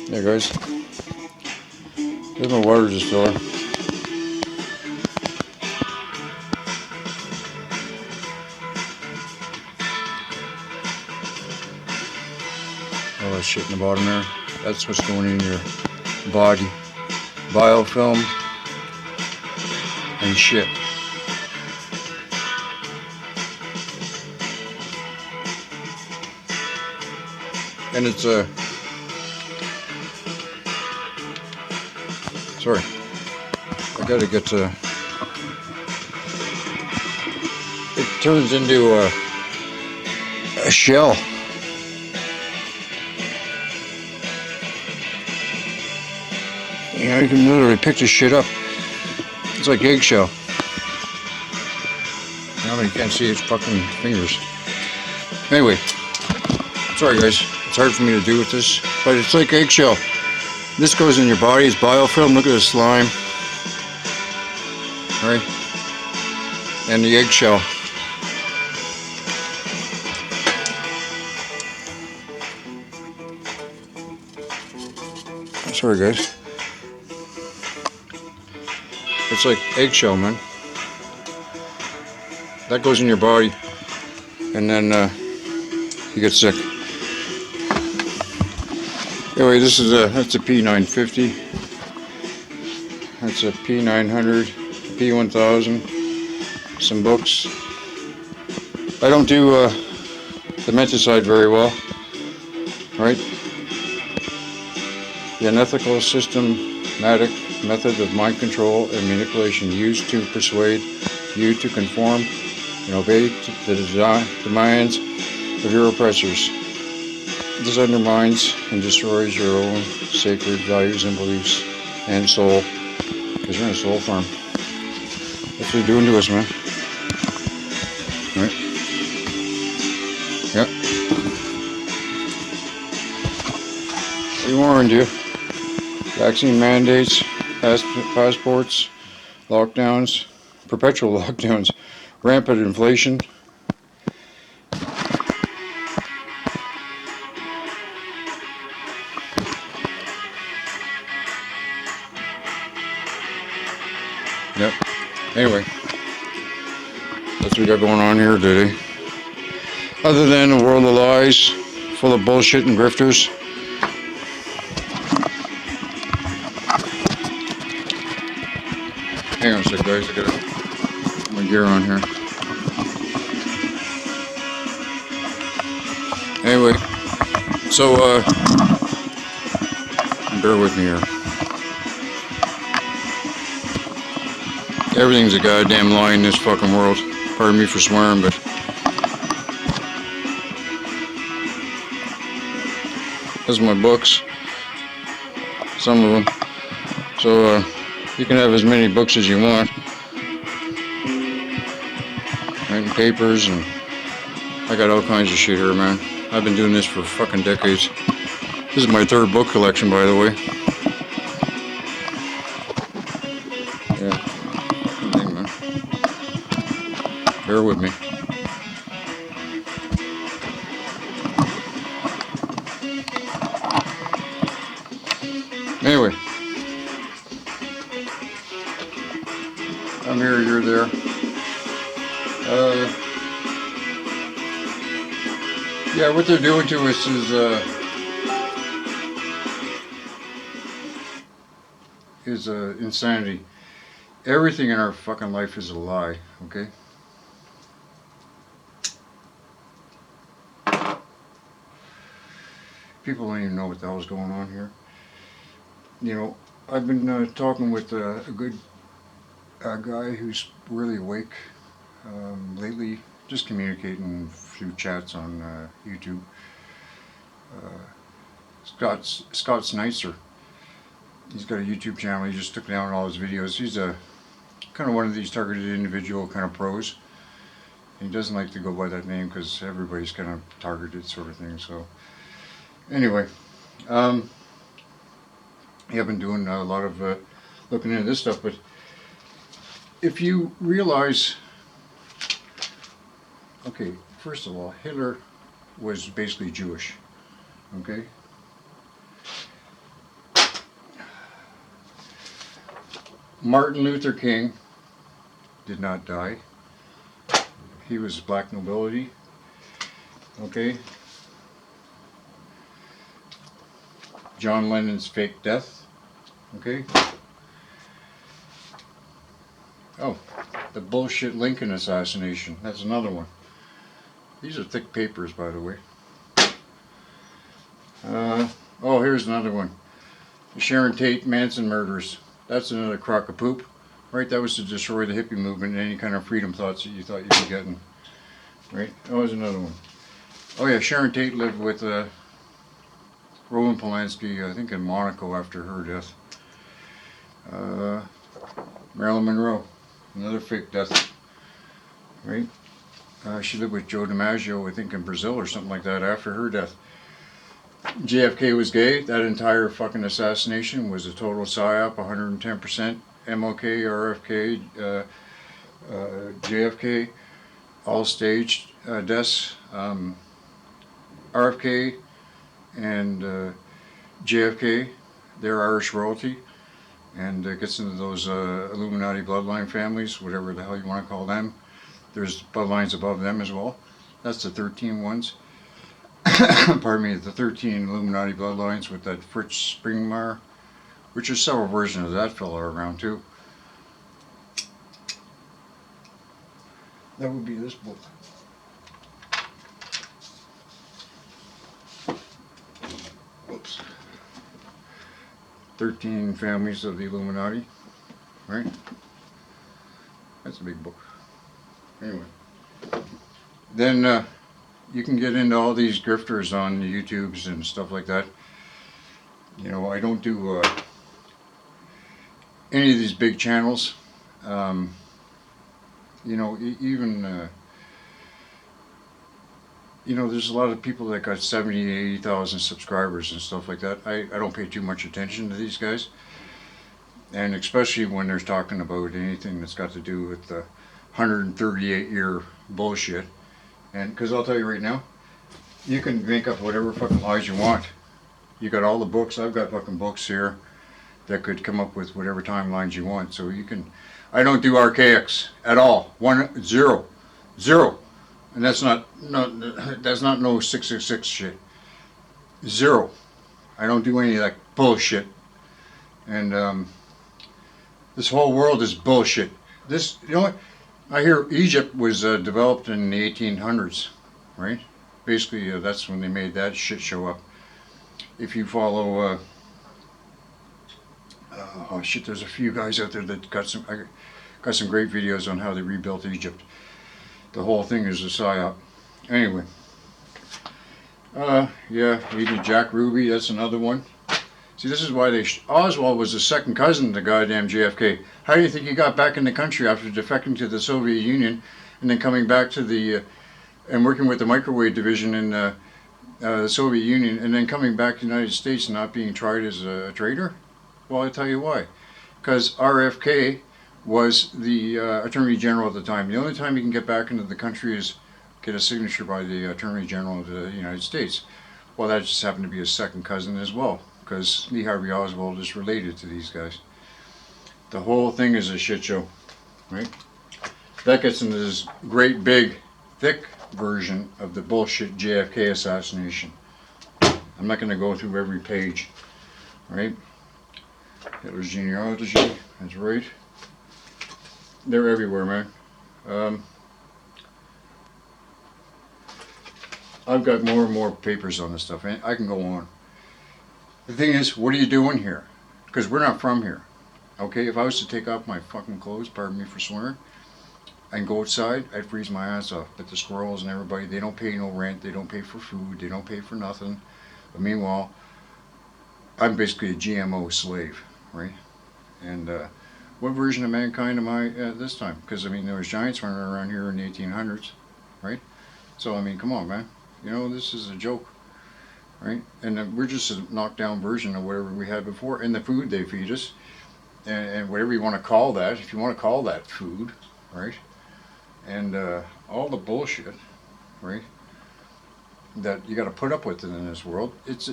Yeah, guys. There's my water distiller. All that shit in the bottom there. That's what's going in your body. Biofilm and shit. And it's a sorry, I gotta get to. It turns into a shell. You know, you can literally pick this shit up. It's like eggshell. Now you can't see its fucking fingers. Anyway, sorry guys, it's hard for me to do with this, but it's like eggshell. This goes in your body, it's biofilm. Look at the slime. Right? And the eggshell. Sorry guys. It's like eggshell, man. That goes in your body, and then you get sick. Anyway, this is that's a P950. That's a P900, P1000. Some books. I don't do the menticide very well, right? The unethical systematic method of mind control and manipulation used to persuade you to conform and obey the demands of your oppressors. This undermines and destroys your own sacred values and beliefs and soul, because you're in a soul farm. That's what they're doing to us, man. Right? Yep. We warned you. Vaccine mandates, passports, lockdowns, perpetual lockdowns, rampant inflation. Yep. Anyway, that's what we got going on here today. Other than a world of lies, full of bullshit and grifters. Hang on a sec, guys. I gotta put my gear on here. Anyway, so bear with me here. Everything's a goddamn lie in this fucking world. Pardon me for swearing, but those are my books. Some of them. So you can have as many books as you want. Writing papers, and I got all kinds of shit here, man. I've been doing this for fucking decades. This is my third book collection, by the way. Yeah. Good thing, man. Bear with me. Anyway. I'm here, you're there. Yeah, what they're doing to us is insanity. Everything in our fucking life is a lie, okay? People don't even know what the hell's going on here. You know, I've been talking with a good guy who's really awake lately, just communicating through chats on YouTube. Scott Sneitzer. He's got a YouTube channel. He just took down all his videos. He's a kind of one of these targeted individual kind of pros. He doesn't like to go by that name because everybody's kind of targeted sort of thing. So anyway, yeah, I've been doing a lot of looking into this stuff. But if you realize, okay, first of all, Hitler was basically Jewish. Okay. Martin Luther King did not die. He was black nobility. Okay. John Lennon's fake death. Okay. Oh, the bullshit Lincoln assassination. That's another one. These are thick papers, by the way. Oh, here's another one. The Sharon Tate Manson murders. That's another crock of poop. Right, that was to destroy the hippie movement and any kind of freedom thoughts that you thought you'd be getting. Right, that was another one. Oh yeah, Sharon Tate lived with Roman Polanski, I think in Monaco after her death. Marilyn Monroe, another fake death. Right, she lived with Joe DiMaggio, I think in Brazil or something like that after her death. JFK was gay. That entire fucking assassination was a total psyop, 110%. MLK, RFK, JFK, all staged deaths. RFK and JFK, they're Irish royalty, and it gets into those Illuminati bloodline families, whatever the hell you want to call them. There's bloodlines above them as well. That's the 13 ones. Pardon me, the 13 Illuminati bloodlines with that Fritz Springmeier, which is several versions of that fella around too. That would be this book. Whoops. 13 families of the Illuminati, right? That's a big book. Anyway. Then you can get into all these grifters on the YouTubes and stuff like that. You know, I don't do any of these big channels. You know, even you know, there's a lot of people that got 70, 80,000 subscribers and stuff like that. I don't pay too much attention to these guys. And especially when they're talking about anything that's got to do with the 138-year bullshit. And because I'll tell you right now, you can make up whatever fucking lies you want. You got all the books. I've got fucking books here that could come up with whatever timelines you want. So you can. I don't do archaics at all. 0. And that's not no 666 shit. 0. I don't do any of that bullshit. And this whole world is bullshit. This, you know what? I hear Egypt was developed in the 1800s, right? Basically, that's when they made that shit show up. If you follow, oh shit, there's a few guys out there that got some great videos on how they rebuilt Egypt. The whole thing is a psyop. Anyway, yeah, even Jack Ruby, that's another one. See, this is why Oswald was the second cousin to goddamn JFK. How do you think he got back in the country after defecting to the Soviet Union and then coming back to the, and working with the microwave division in the Soviet Union and then coming back to the United States and not being tried as a traitor? Well, I'll tell you why. Because RFK was the Attorney General at the time. The only time you can get back into the country is get a signature by the Attorney General of the United States. Well, that just happened to be his second cousin as well, because Lee Harvey Oswald is related to these guys. The whole thing is a shit show, right? That gets into this great big thick version of the bullshit JFK assassination. I'm not going to go through every page, right? Hitler's genealogy, that's right. They're everywhere, man. I've got more and more papers on this stuff, and I can go on. The thing is, what are you doing here? Because we're not from here. Okay, if I was to take off my fucking clothes, pardon me for swearing, and go outside, I'd freeze my ass off. But the squirrels and everybody, they don't pay no rent, they don't pay for food, they don't pay for nothing. But meanwhile, I'm basically a GMO slave, right? And what version of mankind am I at this time? Because, I mean, there was giants running around here in the 1800s, right? So, I mean, come on, man. You know, this is a joke, right? And we're just a knockdown version of whatever we had before. And the food they feed us, and whatever you want to call that, if you want to call that food, right? And all the bullshit, right? That you got to put up with it in this world. It's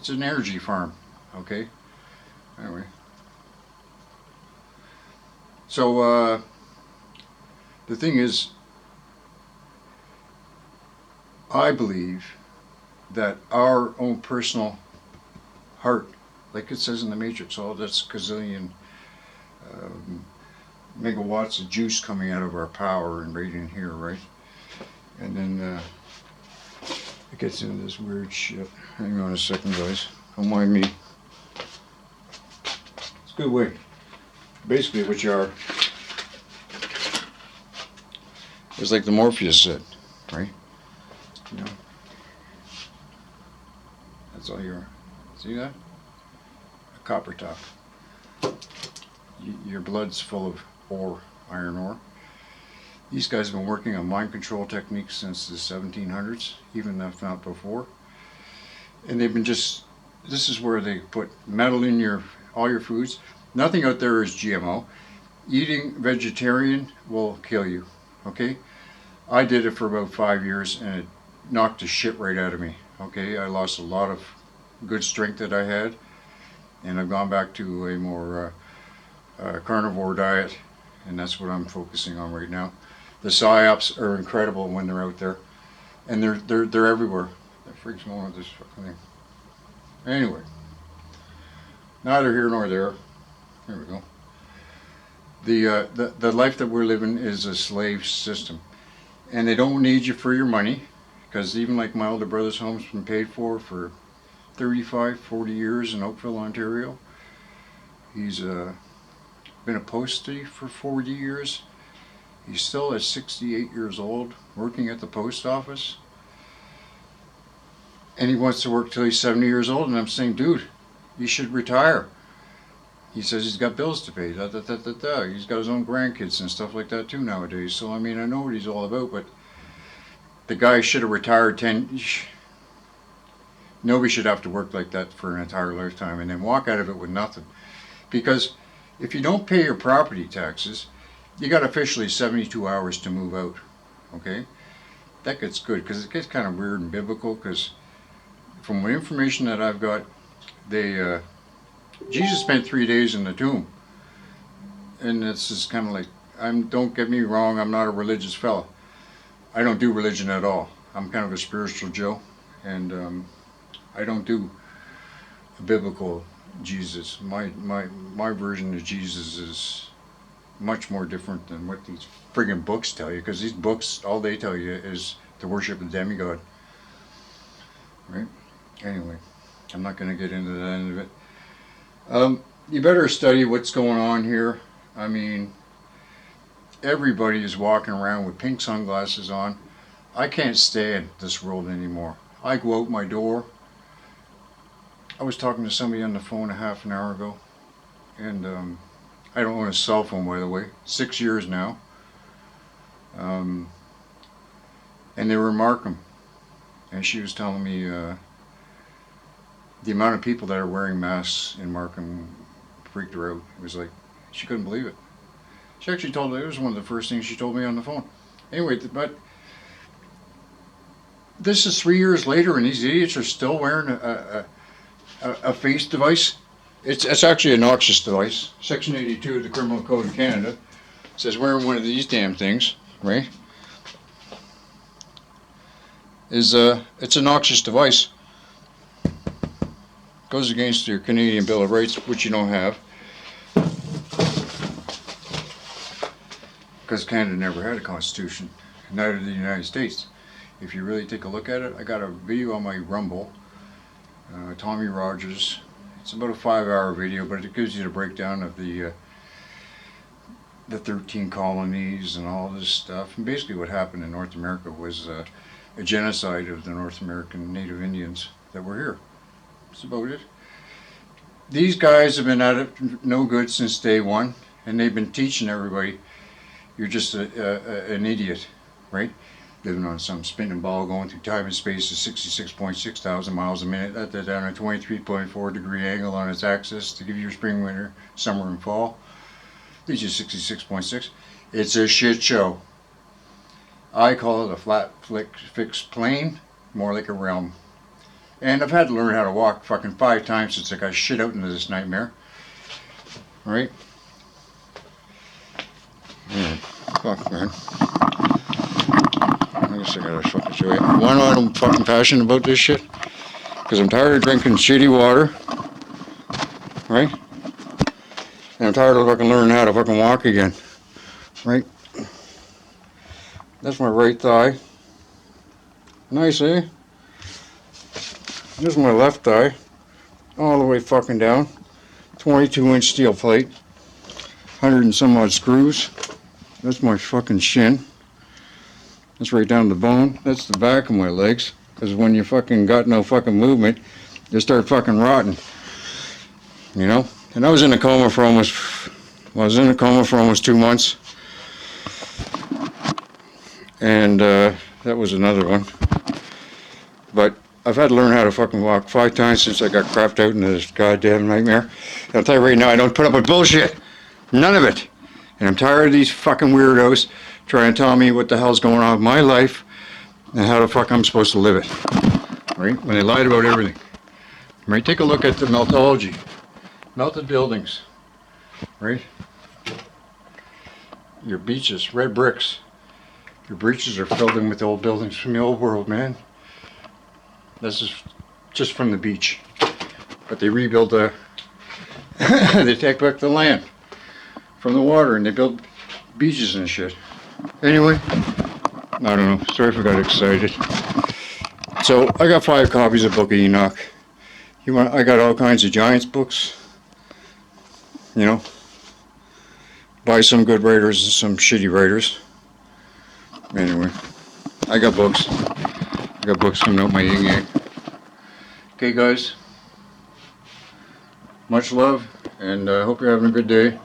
an energy farm, okay? Anyway. So the thing is, I believe that our own personal heart, like it says in the Matrix, all that's gazillion um, megawatts of juice coming out of our power and right in here, right? And then it gets into this weird shit. Hang on a second, guys. Don't mind me. It's a good way. Basically, what you are is like the Morpheus said, right? You know, that's all you are. See that? A copper top. Your blood's full of ore, iron ore. These guys have been working on mind control techniques since the 1700s, even if not before. And they've been this is where they put metal in all your foods. Nothing out there is GMO. Eating vegetarian will kill you, okay? I did it for about 5 years and it knocked the shit right out of me, okay? I lost a lot of good strength that I had, and I've gone back to a more carnivore diet, and that's what I'm focusing on right now. The psyops are incredible when they're out there, and they're everywhere. That freaks me out with this fucking thing. Anyway, neither here nor there. There we go. The life that we're living is a slave system, and they don't need you for your money, because even like my older brother's home's been paid for 35, 40 years in Oakville, Ontario. He's been a postie for 40 years. He's still at 68 years old, working at the post office. And he wants to work till he's 70 years old, and I'm saying, dude, you should retire. He says he's got bills to pay, da, da, da, da, da. He's got his own grandkids and stuff like that too nowadays. So, I mean, I know what he's all about, but the guy should have retired 10... Nobody should have to work like that for an entire lifetime and then walk out of it with nothing. Because if you don't pay your property taxes, you got officially 72 hours to move out, okay? That gets good, because it gets kind of weird and biblical, because from the information that I've got, Jesus spent 3 days in the tomb. And it's just kind of like, don't get me wrong, I'm not a religious fella. I don't do religion at all. I'm kind of a spiritual Joe, and I don't do a biblical Jesus. My version of Jesus is much more different than what these friggin' books tell you, because these books, all they tell you is to worship a demigod. Right? Anyway, I'm not going to get into the end of it. You better study what's going on here. I mean, everybody is walking around with pink sunglasses on. I can't stand this world anymore. I go out my door. I was talking to somebody on the phone a half an hour ago, and I don't own a cell phone, by the way. 6 years now. And they were in Markham, and she was telling me the amount of people that are wearing masks in Markham freaked her out. It was like, she couldn't believe it. She actually told me, it was one of the first things she told me on the phone. Anyway, but this is 3 years later, and these idiots are still wearing a face device. It's actually a noxious device. Section 82 of the Criminal Code of Canada says wearing one of these damn things, right? It's a noxious device. Goes against your Canadian Bill of Rights, which you don't have, because Canada never had a constitution. Neither did the United States. If you really take a look at it, I got a video on my Rumble. Tommy Rodgers. It's about a 5-hour video, but it gives you the breakdown of the 13 colonies and all this stuff. And basically what happened in North America was a genocide of the North American Native Indians that were here. That's about it. These guys have been at it no good since day one, and they've been teaching everybody, you're just an idiot, right? Living on some spinning ball going through time and space at 66.6 thousand miles a minute, that's down a 23.4 degree angle on its axis to give you spring, winter, summer, and fall. Leads you 66.6. It's a shit show. I call it a flat fixed plane, more like a realm. And I've had to learn how to walk fucking 5 times since I got shit out into this nightmare. Right? Fuck, man. I guess I gotta fucking show you. One, I'm fucking passionate about this shit. Because I'm tired of drinking shitty water. Right? And I'm tired of fucking learning how to fucking walk again. Right? That's my right thigh. Nice, eh? This is my left thigh. All the way fucking down. 22-inch steel plate. 100 and some odd screws. That's my fucking shin. That's right down to the bone. That's the back of my legs. Because when you fucking got no fucking movement, you start fucking rotting. You know? And I was in a coma for almost 2 months. And that was another one. But I've had to learn how to fucking walk 5 times since I got crapped out into this goddamn nightmare. And I'll tell you right now, I don't put up with bullshit. None of it. And I'm tired of these fucking weirdos trying to tell me what the hell's going on with my life and how the fuck I'm supposed to live it. Right? When they lied about everything. Right? Take a look at the meltology. Melted buildings. Right? Your beaches, red bricks. Your breaches are filled in with old buildings from the old world, man. This is just from the beach. But they rebuild the... they take back the land from the water and they build beaches and shit. Anyway, I don't know. Sorry if I got excited. So, I got 5 copies of Book of Enoch. I got all kinds of Giants books. You know. By some good writers and some shitty writers. Anyway, I got books. I got books coming out my yin yang. Okay, guys. Much love, and I hope you're having a good day.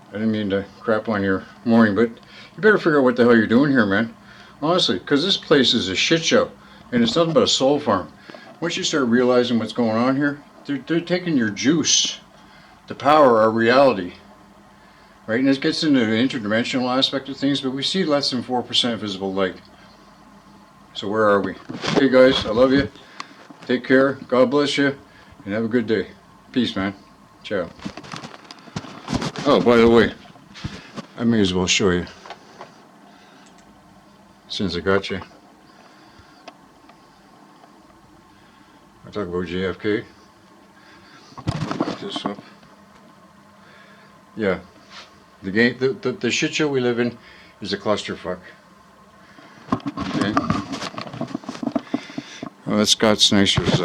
I didn't mean to crap on your morning, but you better figure out what the hell you're doing here, man. Honestly, because this place is a shit show, and it's nothing but a soul farm. Once you start realizing what's going on here, they're taking your juice, the power, our reality. Right, and this gets into the interdimensional aspect of things, but we see less than 4% visible light. So where are we? Okay, guys, I love you. Take care. God bless you, and have a good day. Peace, man. Ciao. Oh, by the way, I may as well show you, since I got you. I talk about JFK. Put this up. Yeah. The game, the shit show we live in is a clusterfuck. Okay. Well, that's Scott Snyder's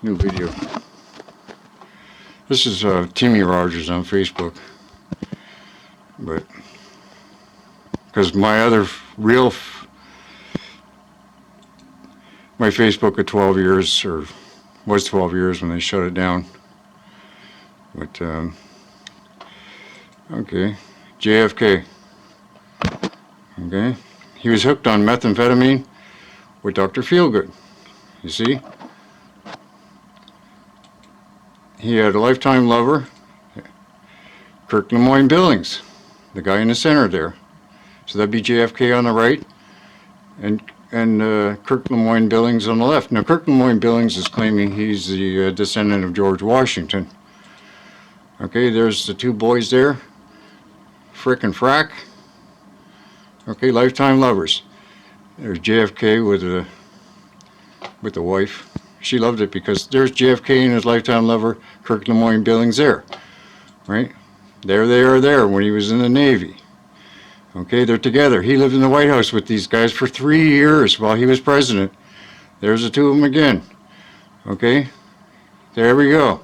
new video. This is Timmy Rodgers on Facebook, but because my other my Facebook at 12 years, or was 12 years when they shut it down. But okay, JFK. Okay, he was hooked on methamphetamine with Dr. Feelgood. You see, he had a lifetime lover, Kirk Lemoyne Billings, the guy in the center there. So that'd be JFK on the right, and Kirk Lemoyne Billings on the left. Now, Kirk Lemoyne Billings is claiming he's the descendant of George Washington. Okay, there's the 2 boys there. Frick and Frack. Okay, lifetime lovers. There's JFK with the wife. She loved it because there's JFK and his lifetime lover, Kirk Lemoyne Billings there. Right? There they are there when he was in the Navy. Okay, they're together. He lived in the White House with these guys for 3 years while he was president. There's the 2 of them again. Okay? There we go.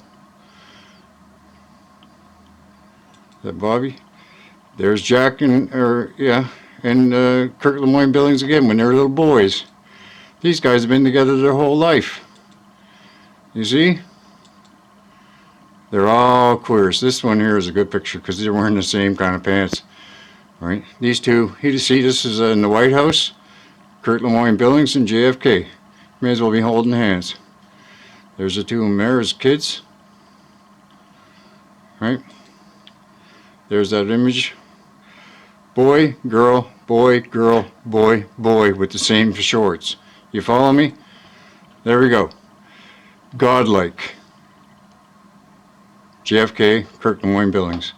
Is that Bobby? There's Jack and Kirk Lemoyne Billings again when they were little boys. These guys have been together their whole life. You see? They're all queers. This one here is a good picture because they're wearing the same kind of pants. Right? These 2, you see this is in the White House. Kirk Lemoyne Billings and JFK. May as well be holding hands. There's the 2 of them there as kids. Right? There's that image. Boy, girl, boy, girl, boy, boy with the same shorts. You follow me? There we go. Godlike. JFK, Kirk Lemoyne Billings.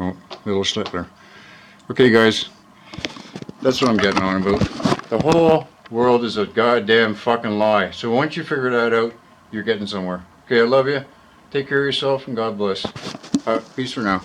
Oh, little slipper. Okay, guys, that's what I'm getting on about. The whole world is a goddamn fucking lie. So once you figure that out, you're getting somewhere. Okay, I love you. Take care of yourself and God bless. Peace for now.